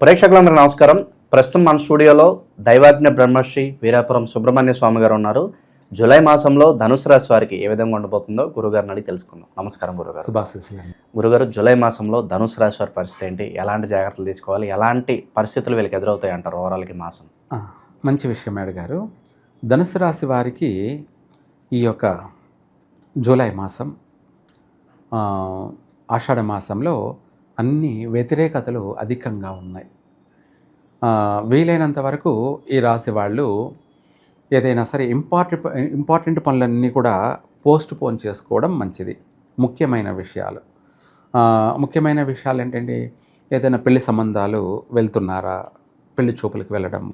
ప్రేక్షకులందరూ నమస్కారం. ప్రస్తుతం మన స్టూడియోలో దైవాజ్ఞ బ్రహ్మశ్రీ వీరాపురం సుబ్రహ్మణ్య స్వామి గారు ఉన్నారు. జూలై మాసంలో ధనుసు రాశి వారికి ఏ విధంగా ఉండబోతుందో గురుగారిని అడిగి తెలుసుకుందాం. నమస్కారం గురుగారు. గురుగారు, జూలై మాసంలో ధనుసు రాశి వారి పరిస్థితి ఏంటి? ఎలాంటి జాగ్రత్తలు తీసుకోవాలి? ఎలాంటి పరిస్థితులు వీళ్ళకి ఎదురవుతాయి అంటారు ఓవరాల్కి మాసం? మంచి విషయం అడిగారు. ధనుసు రాశి వారికి ఈ యొక్క జూలై మాసం, ఆషాఢ మాసంలో అన్ని వ్యతిరేకతలు అధికంగా ఉన్నాయి. వీలైనంత వరకు ఈ రాశి వాళ్ళు ఏదైనా సరే ఇంపార్టెంట్ పనులన్నీ కూడా పోస్ట్ పోన్ చేసుకోవడం మంచిది. ముఖ్యమైన విషయాలు ఏంటంటే, ఏదైనా పెళ్లి సంబంధాలు వెళ్తున్నారా, పెళ్లి చూపులకు వెళ్ళడం,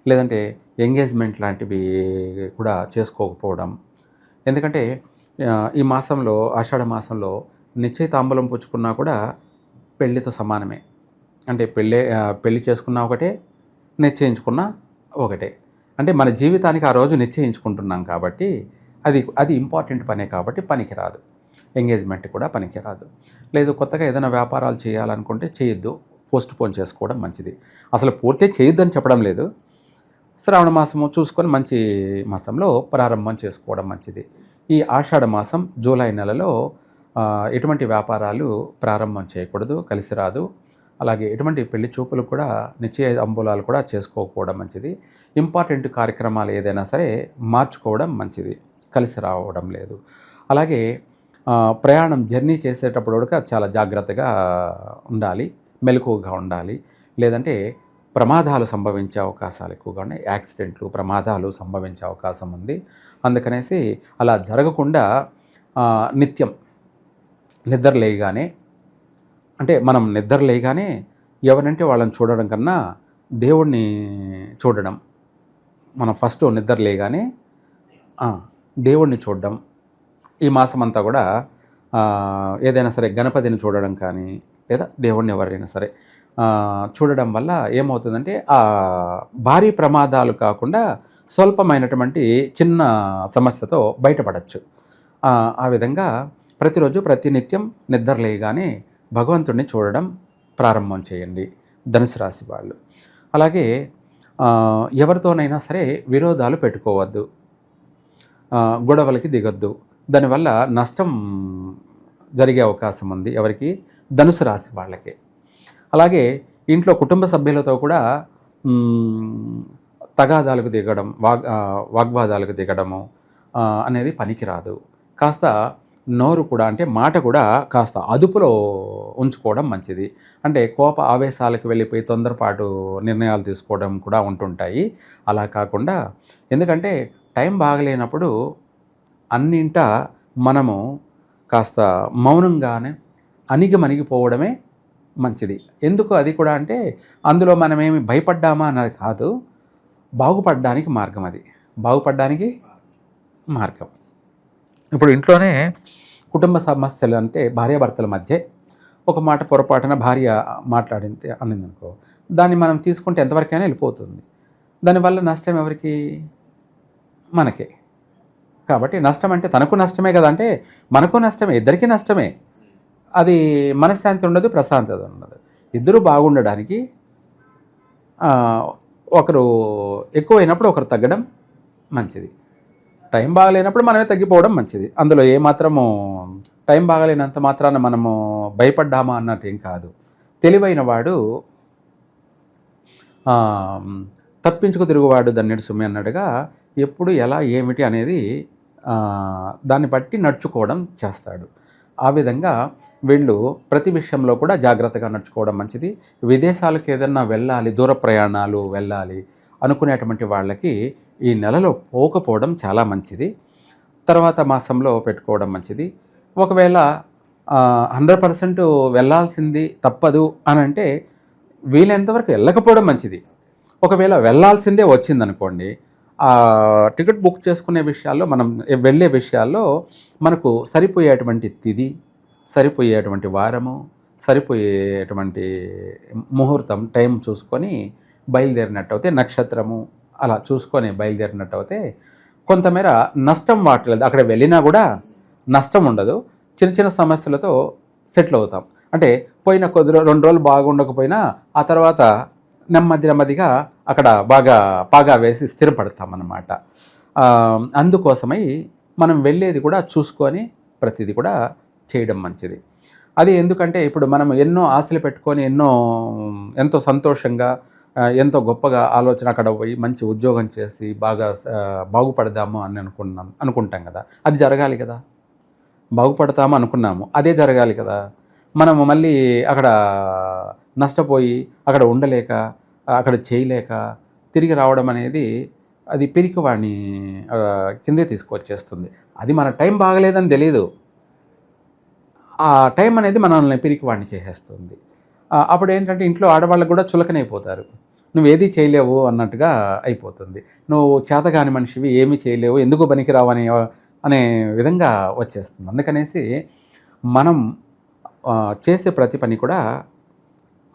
లేదంటే ఎంగేజ్మెంట్ లాంటివి కూడా చేసుకోకపోవడం. ఎందుకంటే ఈ మాసంలో, ఆషాఢ మాసంలో నిశ్చయితాంబూలం పుచ్చుకున్నా కూడా పెళ్ళితో సమానమే. అంటే పెళ్ళి చేసుకున్నా ఒకటే, నిశ్చయించుకున్నా ఒకటే. అంటే మన జీవితానికి ఆ రోజు నిశ్చయించుకుంటున్నాం కాబట్టి అది ఇంపార్టెంట్ పనే కాబట్టి పనికిరాదు. ఎంగేజ్మెంట్ కూడా పనికిరాదు. లేదు, కొత్తగా ఏదైనా వ్యాపారాలు చేయాలనుకుంటే చేయొద్దు, పోస్ట్ పోన్ చేసుకోవడం మంచిది. అసలు పూర్తి చేయొద్దు అని చెప్పడం లేదు. శ్రావణ మాసము చూసుకొని మంచి మాసంలో ప్రారంభం చేసుకోవడం మంచిది. ఈ ఆషాఢ మాసం జూలై నెలలో ఎటువంటి వ్యాపారాలు ప్రారంభం చేయకూడదు, కలిసి రాదు. అలాగే ఎటువంటి పెళ్లి చూపులు కూడా, నిశ్చయ అంబులాలు కూడా చేసుకోకపోవడం మంచిది. ఇంపార్టెంట్ కార్యక్రమాలు ఏదైనా సరే మార్చుకోవడం మంచిది, కలిసి రావడం లేదు. అలాగే జర్నీ చేసేటప్పుడు కూడా చాలా జాగ్రత్తగా ఉండాలి, మెలకువగా ఉండాలి. లేదంటే ప్రమాదాలు సంభవించే అవకాశాలు ఎక్కువగా ఉన్నాయి. యాక్సిడెంట్లు, ప్రమాదాలు సంభవించే అవకాశం ఉంది. అందుకనేసి అలా జరగకుండా నిత్యం మనం నిద్ర లేయగానే ఎవరంటే వాళ్ళని చూడడం కన్నా దేవుణ్ణి చూడడం. మనం ఫస్ట్ నిద్ర లేయగానే దేవుణ్ణి చూడడం. ఈ మాసం అంతా కూడా ఏదైనా సరే గణపతిని చూడడం కానీ, లేదా దేవుణ్ణి ఎవరైనా సరే చూడడం వల్ల ఏమవుతుందంటే భారీ ప్రమాదాలు కాకుండా స్వల్పమైనటువంటి చిన్న సమస్యతో బయటపడవచ్చు. ఆ విధంగా ప్రతిరోజు ప్రతినిత్యం నిద్ర లేయగానే భగవంతుడిని చూడడం ప్రారంభం చేయండి ధనుసు రాశి వాళ్ళు. అలాగే ఎవరితోనైనా సరే విరోధాలు పెట్టుకోవద్దు, గొడవలకి దిగొద్దు. దానివల్ల నష్టం జరిగే అవకాశం ఉంది. ఎవరికి? ధనుసు రాశి వాళ్ళకి. అలాగే ఇంట్లో కుటుంబ సభ్యులతో కూడా తగాదాలకు దిగడం, వాగ్వాదాలకు దిగడము అనేది పనికిరాదు. కాస్త నోరు కూడా, అంటే మాట కూడా కాస్త అదుపులో ఉంచుకోవడం మంచిది. అంటే కోప ఆవేశాలకు వెళ్ళిపోయి తొందరపాటు నిర్ణయాలు తీసుకోవడం కూడా ఉంటుంటాయి. అలా కాకుండా, ఎందుకంటే టైం బాగలేనప్పుడు అన్నింట మనము కాస్త మౌనంగానే అణిగిపోవడమే మంచిది. ఎందుకు అది కూడా అంటే, అందులో మనమేమి భయపడ్డామా అన్నది కాదు, బాగుపడడానికి మార్గం. అది బాగుపడడానికి మార్గం. ఇప్పుడు ఇంట్లోనే కుటుంబ సమస్యలు అంటే భార్యాభర్తల మధ్య ఒక మాట పొరపాటున భార్య అనిందనుకో, దాన్ని మనం తీసుకుంటే ఎంతవరకైనా వెళ్ళిపోతుంది. దానివల్ల నష్టం ఎవరికి? మనకే. కాబట్టి నష్టం అంటే తనకు నష్టమే కదా, అంటే మనకు నష్టమే, ఇద్దరికీ నష్టమే. అది మనశ్శాంతి ఉండదు, ప్రశాంతత ఉండదు. ఇద్దరు బాగుండడానికి ఒకరు ఎక్కువైనప్పుడు ఒకరు తగ్గడం మంచిది. టైం బాగలేనప్పుడు మనమే తగ్గిపోవడం మంచిది. అందులో ఏమాత్రము టైం బాగలేనంత మాత్రాన మనము భయపడ్డామా అన్నట్టు ఏం కాదు. తెలివైన వాడు తప్పించుకు తిరుగువాడు దన్నెడు సుమి అన్నట్టుగా ఎప్పుడు ఎలా ఏమిటి అనేది దాన్ని బట్టి నడుచుకోవడం చేస్తాడు. ఆ విధంగా వీళ్ళు ప్రతి విషయంలో కూడా జాగ్రత్తగా నడుచుకోవడం మంచిది. విదేశాలకు ఏదన్నా వెళ్ళాలి, దూర ప్రయాణాలు వెళ్ళాలి అనుకునేటువంటి వాళ్ళకి ఈ నెలలో పోకపోవడం చాలా మంచిది. తర్వాత మాసంలో పెట్టుకోవడం మంచిది. ఒకవేళ 100% వెళ్ళాల్సింది తప్పదు అని అంటే వీలైనంతవరకు వెళ్ళకపోవడం మంచిది. ఒకవేళ వెళ్ళాల్సిందే వచ్చిందనుకోండి, టికెట్ బుక్ చేసుకునే విషయాల్లో, మనం వెళ్ళే విషయాల్లో మనకు సరిపోయేటువంటి తిథి, సరిపోయేటువంటి వారము, సరిపోయేటువంటి ముహూర్తం, టైం చూసుకొని బయలుదేరినట్టు అయితే, నక్షత్రము అలా చూసుకొని బయలుదేరినట్టు అయితే కొంతమేర నష్టం వాటిలేదు. అక్కడ వెళ్ళినా కూడా నష్టం ఉండదు. చిన్న చిన్న సమస్యలతో సెటిల్ అవుతాం. అంటే పోయిన 2 రోజులు బాగుండకపోయినా ఆ తర్వాత నెమ్మదిగా అక్కడ బాగా పాగా వేసి స్థిరపడతామన్నమాట. అందుకోసమై మనం వెళ్ళేది కూడా చూసుకొని ప్రతిదీ కూడా చేయడం మంచిది. అది ఎందుకంటే ఇప్పుడు మనం ఎన్నో ఆశలు పెట్టుకొని ఎంతో సంతోషంగా ఎంతో గొప్పగా ఆలోచన అక్కడ పోయి మంచి ఉద్యోగం చేసి బాగా బాగుపడదాము అని అనుకుంటాం కదా, అది జరగాలి కదా. బాగుపడతాము అనుకున్నాము, అదే జరగాలి కదా. మనము మళ్ళీ అక్కడ నష్టపోయి అక్కడ ఉండలేక అక్కడ చేయలేక తిరిగి రావడం అనేది అది పిరికివాడిని కిందే తీసుకొచ్చేస్తుంది. అది మన టైం బాగలేదని తెలియదు, ఆ టైం అనేది మనల్ని పిరికివాడిని చేసేస్తుంది. అప్పుడు ఏంటంటే ఇంట్లో ఆడవాళ్ళకు కూడా చులకనైపోతారు. నువ్వేది చేయలేవు అన్నట్టుగా అయిపోతుంది. నువ్వు చేతగాని మనిషివి, ఏమీ చేయలేవు, ఎందుకు పనికిరావు అనే విధంగా వచ్చేస్తుంది. అందుకనేసి మనం చేసే ప్రతి పని కూడా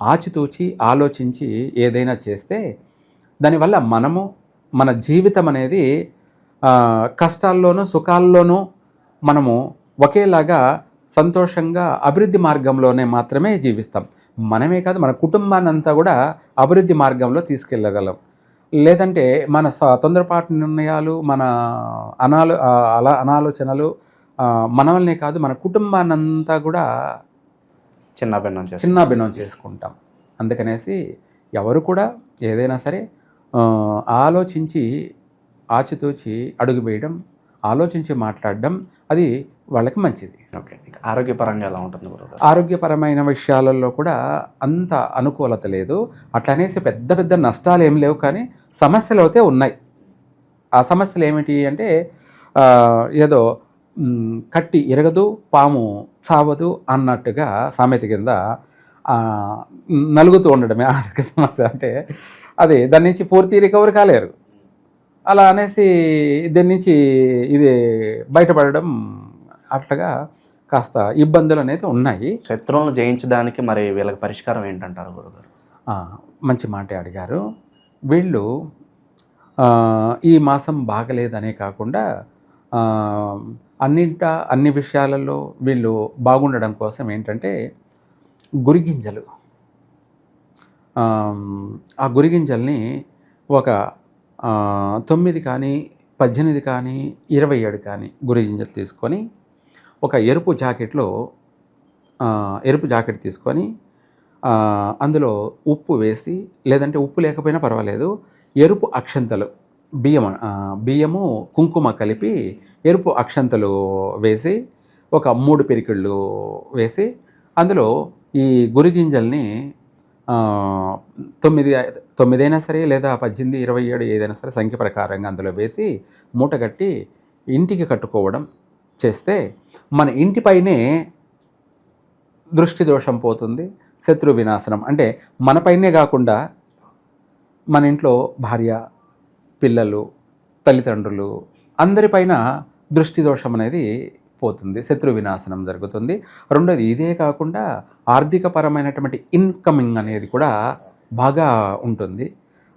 ఆచితూచి ఆలోచించి ఏదైనా చేస్తే దానివల్ల మన జీవితం అనేది కష్టాల్లోనూ సుఖాల్లోనూ మనము ఒకేలాగా సంతోషంగా అభివృద్ధి మార్గంలోనే మాత్రమే జీవిస్తాం. మనమే కాదు, మన కుటుంబాన్ని అంతా కూడా అభివృద్ధి మార్గంలో తీసుకెళ్ళగలం. లేదంటే మన తొందరపాటు నిర్ణయాలు, మన అనాలోచనలు మనల్నే కాదు మన కుటుంబాన్ని అంతా కూడా చిన్నాభిన్నం చేసుకుంటాం. అందుకనేసి ఎవరు కూడా ఏదైనా సరే ఆలోచించి ఆచితూచి అడుగు వేయడం, ఆలోచించి మాట్లాడడం అది వాళ్ళకి మంచిది. ఓకే, ఆరోగ్యపరంగా ఎలా ఉంటుంది గురుగారు? ఆరోగ్యపరమైన విషయాలలో కూడా అంత అనుకూలత లేదు. అట్లనేసి పెద్ద పెద్ద నష్టాలు ఏం లేవు, కానీ సమస్యలు అయితే ఉన్నాయి. ఆ సమస్యలు ఏమిటి అంటే ఏదో కట్టి ఎరగదు పాము చావదు అన్నట్టుగా సామెత కింద నలుగుతూ ఉండడమే ఆరోగ్య సమస్య. అంటే అది దాని నుంచి పూర్తి రికవరీ కాలేరు. అలా అనేసి దీని నుంచి ఇది బయటపడడం అట్లాగా కాస్త ఇబ్బందులు అనేది ఉన్నాయి. శత్రువులను జయించడానికి మరి వీళ్ళకి పరిష్కారం ఏంటంటారు గురుగారు? మంచి మాటే అడిగారు. వీళ్ళు ఈ మాసం బాగలేదనే కాకుండా అన్ని విషయాలలో వీళ్ళు బాగుండడం కోసం ఏంటంటే గురిగింజలు, ఆ గురిగింజల్ని ఒక 9 కానీ 18 కానీ 27 కానీ గురిగింజలు తీసుకొని ఒక ఎరుపు జాకెట్ తీసుకొని అందులో ఉప్పు వేసి, లేదంటే ఉప్పు లేకపోయినా పర్వాలేదు, ఎరుపు అక్షంతలు బియ్యము కుంకుమ కలిపి ఎరుపు అక్షంతలు వేసి ఒక 3 పిరికిళ్ళు వేసి అందులో ఈ గురిగింజల్ని 9 అయినా సరే లేదా 18, 27 ఏదైనా సరే సంఖ్య ప్రకారంగా అందులో వేసి మూటగట్టి ఇంటికి కట్టుకోవడం చేస్తే మన ఇంటిపైనే దృష్టి దోషం పోతుంది, శత్రు వినాశనం. అంటే మనపైనే కాకుండా మన ఇంట్లో భార్య, పిల్లలు, తల్లిదండ్రులు అందరిపైన దృష్టి దోషం అనేది పోతుంది, శత్రు వినాశనం జరుగుతుంది. రెండోది ఇదే కాకుండా ఆర్థికపరమైనటువంటి ఇన్కమింగ్ అనేది కూడా బాగా ఉంటుంది.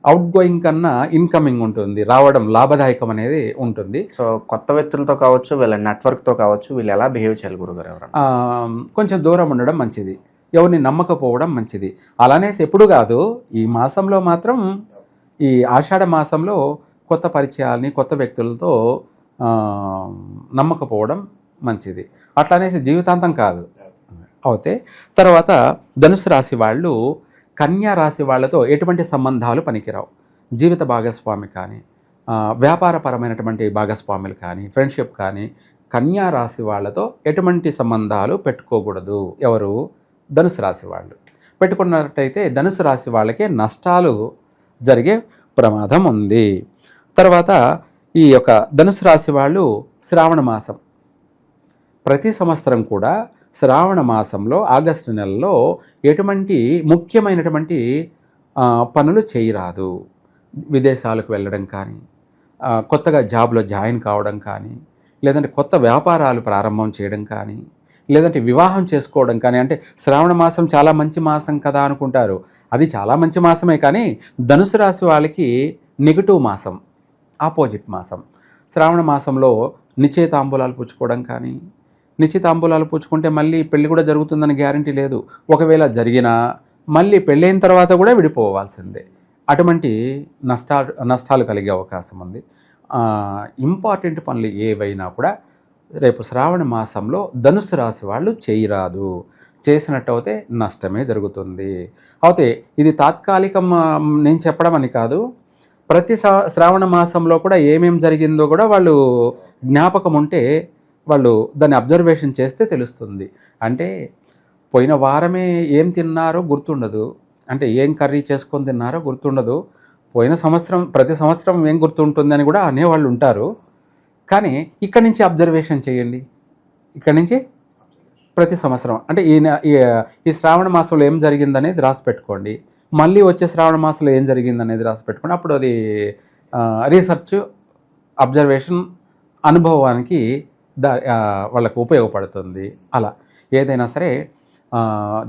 అవుట్ గోయింగ్ కన్నా ఇన్కమింగ్ ఉంటుంది, రావడం లాభదాయకం అనేది ఉంటుంది. సో కొత్త వ్యక్తులతో కావచ్చు, వీళ్ళ నెట్వర్క్తో కావచ్చు, వీళ్ళు ఎలా బిహేవ్ చేయాలి గురుగారు? ఎవరైనా కొంచెం దూరం ఉండడం మంచిది, ఎవరిని నమ్మకపోవడం మంచిది. అలానేసి ఎప్పుడు కాదు, ఈ మాసంలో మాత్రం, ఈ ఆషాఢ మాసంలో కొత్త పరిచయాల్ని కొత్త వ్యక్తులతో నమ్మకపోవడం మంచిది. అట్లనేసి జీవితాంతం కాదు. అయితే తర్వాత ధనుసు రాశి వాళ్ళు కన్యా రాశి వాళ్ళతో ఎటువంటి సంబంధాలు పనికిరావు. జీవిత భాగస్వామి కానీ, వ్యాపారపరమైనటువంటి భాగస్వాములు కానీ, ఫ్రెండ్షిప్ కానీ కన్యా రాశి వాళ్ళతో ఎటువంటి సంబంధాలు పెట్టుకోకూడదు. ఎవరు? ధనుసు రాశి వాళ్ళు. పెట్టుకున్నట్టయితే ధనుసు రాశి వాళ్ళకే నష్టాలు జరిగే ప్రమాదం ఉంది. తర్వాత ఈ యొక్క ధనుసు రాశి వాళ్ళు శ్రావణ మాసం, ప్రతి సంవత్సరం కూడా శ్రావణ మాసంలో ఆగస్టు నెలలో ఎటువంటి ముఖ్యమైనటువంటి పనులు చేయరాదు. విదేశాలకు వెళ్ళడం కానీ, కొత్తగా జాబ్లో జాయిన్ కావడం కానీ, లేదంటే కొత్త వ్యాపారాలు ప్రారంభం చేయడం కానీ, లేదంటే వివాహం చేసుకోవడం కానీ. అంటే శ్రావణ మాసం చాలా మంచి మాసం కదా అనుకుంటారు, అది చాలా మంచి మాసమే, కానీ ధనుసు రాశి వాళ్ళకి నెగిటివ్ మాసం, ఆపోజిట్ మాసం. శ్రావణ మాసంలో నిశ్చయితాంబూలాలు పుచ్చుకోవడం కానీ, నిశ్చితాంబూలాలు పుచ్చుకుంటే మళ్ళీ పెళ్లి కూడా జరుగుతుందని గ్యారంటీ లేదు. ఒకవేళ జరిగినా మళ్ళీ పెళ్ళైన తర్వాత కూడా విడిపోవాల్సిందే. అటువంటి నష్టాలు కలిగే అవకాశం ఉంది. ఇంపార్టెంట్ పనులు ఏవైనా కూడా రేపు శ్రావణ మాసంలో ధనుసు రాశి వాళ్ళు చేయరాదు. చేసినట్టయితే నష్టమే జరుగుతుంది. అయితే ఇది తాత్కాలికం నేను చెప్పడం అని కాదు. ప్రతి శ్రావణ మాసంలో కూడా ఏమేం జరిగిందో కూడా వాళ్ళు జ్ఞాపకం ఉంటే వాళ్ళు దాన్ని అబ్జర్వేషన్ చేస్తే తెలుస్తుంది. అంటే పోయిన వారమే ఏం తిన్నారో గుర్తుండదు, అంటే ఏం కర్రీ చేసుకొని తిన్నారో గుర్తుండదు. పోయిన సంవత్సరం ప్రతి సంవత్సరం ఏం గుర్తుంటుందని కూడా అనేవాళ్ళు ఉంటారు. కానీ ఇక్కడి నుంచి అబ్జర్వేషన్ చేయండి. ఇక్కడి నుంచి ప్రతి సంవత్సరం అంటే ఈ శ్రావణ మాసంలో ఏం జరిగిందనేది రాసి పెట్టుకోండి. మళ్ళీ వచ్చే శ్రావణ మాసంలో ఏం జరిగిందనేది రాసి పెట్టుకోండి. అప్పుడు అది రీసెర్చ్, అబ్జర్వేషన్, అనుభవానికి వాళ్ళకు ఉపయోగపడుతుంది. అలా ఏదైనా సరే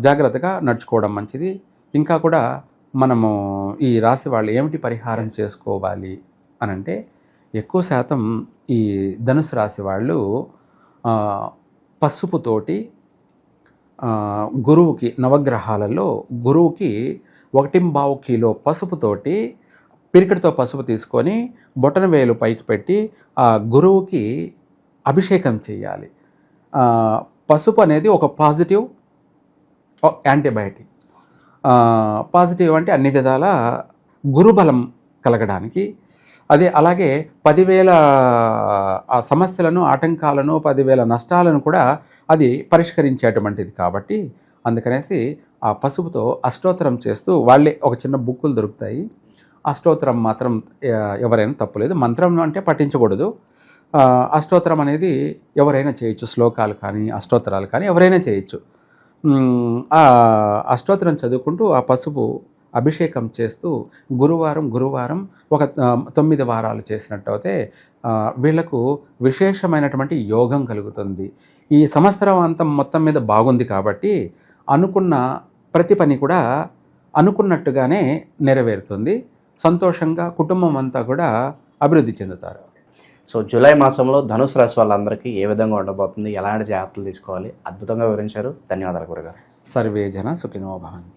జాగ్రత్తగా నడుచుకోవడం మంచిది. ఇంకా కూడా మనము ఈ రాశి వాళ్ళు ఏమిటి పరిహారం చేసుకోవాలి అని అంటే, ఎక్కువ శాతం ఈ ధనుసు రాశి వాళ్ళు పసుపుతోటి గురువుకి, నవగ్రహాలలో గురువుకి 1.25 కిలో పసుపుతోటి, పిరికిడితో పసుపు తీసుకొని బొటన వేలు పైకి పెట్టి ఆ గురువుకి అభిషేకం చేయాలి. పసుపు అనేది ఒక పాజిటివ్ యాంటీబయాటిక్. పాజిటివ్ అంటే అన్ని విధాల గురుబలం కలగడానికి. అలాగే 10,000 సమస్యలను, ఆటంకాలను, 10,000 నష్టాలను కూడా అది పరిష్కరించేటువంటిది. కాబట్టి అందుకనేసి ఆ పసుపుతో అష్టోత్తరం చేస్తూ, వాళ్ళే ఒక చిన్న బుక్కులు దొరుకుతాయి. అష్టోత్తరం మాత్రం ఎవరైనా తప్పులేదు. మంత్రం అంటే పఠించకూడదు. అష్టోత్తరం అనేది ఎవరైనా చేయొచ్చు. శ్లోకాలు కానీ అష్టోత్తరాలు కానీ ఎవరైనా చేయొచ్చు. ఆ అష్టోత్తరం చదువుకుంటూ ఆ పసుపు అభిషేకం చేస్తూ గురువారం ఒక 9 వారాలు చేసినట్టయితే వీళ్లకు విశేషమైనటువంటి యోగం కలుగుతుంది. ఈ సంవత్సరం అంతం మొత్తం మీద బాగుంది కాబట్టి అనుకున్న ప్రతి పని కూడా అనుకున్నట్టుగానే నెరవేరుతుంది. సంతోషంగా కుటుంబం అంతా కూడా అభివృద్ధి చెందుతారు. సో జూలై మాసంలో ధనుసు రాశి వాళ్ళందరికీ ఏ విధంగా ఉండబోతుంది, ఎలాంటి జాగ్రత్తలు తీసుకోవాలి, అద్భుతంగా వివరించారు. ధన్యవాదాలు గురుగారు. సర్వే జన సుఖినో భవంతు.